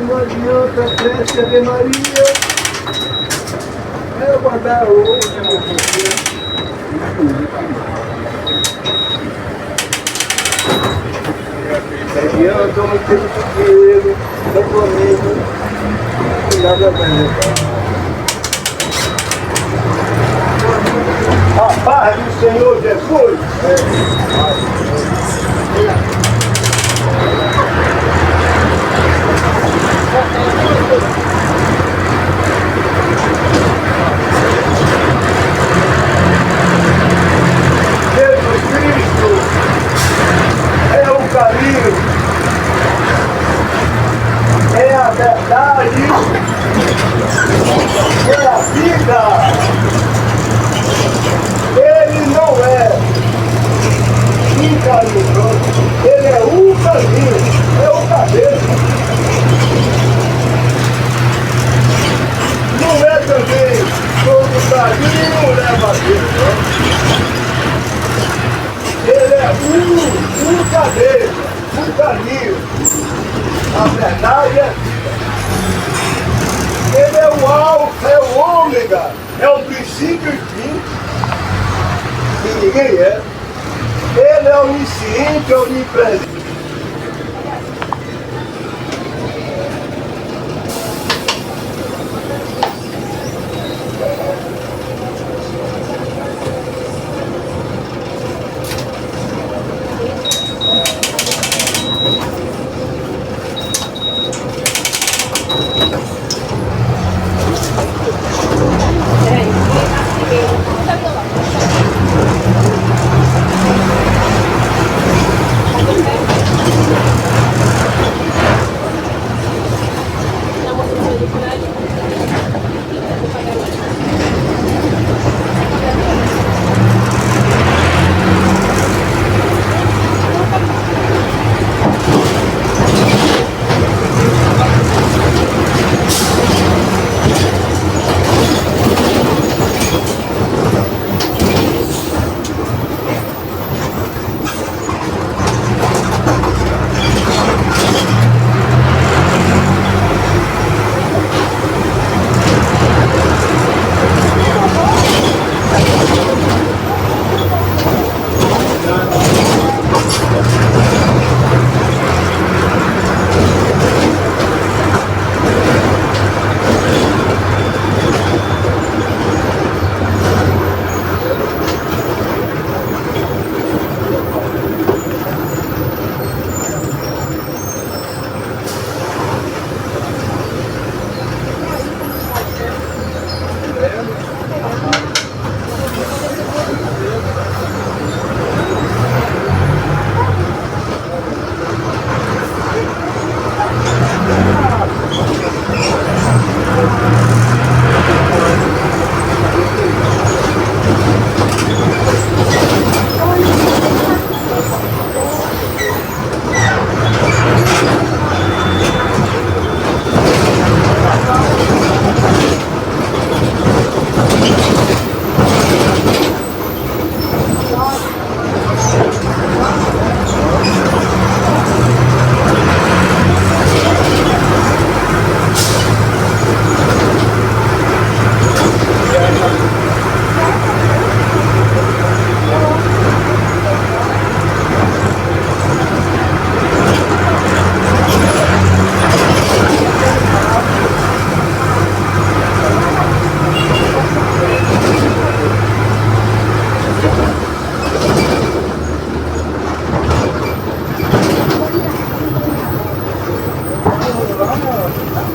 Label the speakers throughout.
Speaker 1: não adianta, prece Ave Maria. Eu vou dar hoje, meu filho. Eu estou muito dinheiro, compromisso, nada mais. A paz do Senhor Jesus. Jesus Cristo é o caminho, é a verdade, é a vida. Ele não é um caminho, ele é o caminho, é o cabeça. Não é também todo caminho leva a Deus, não. Ele é o cabeça, o caminho, a verdade é a vida. Ele é o alfa, é o ômega, é o princípio e fim. Que ninguém é. Ele é onisciente, é onipresente.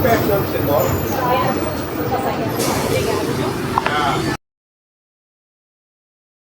Speaker 2: Perto de onde você mora.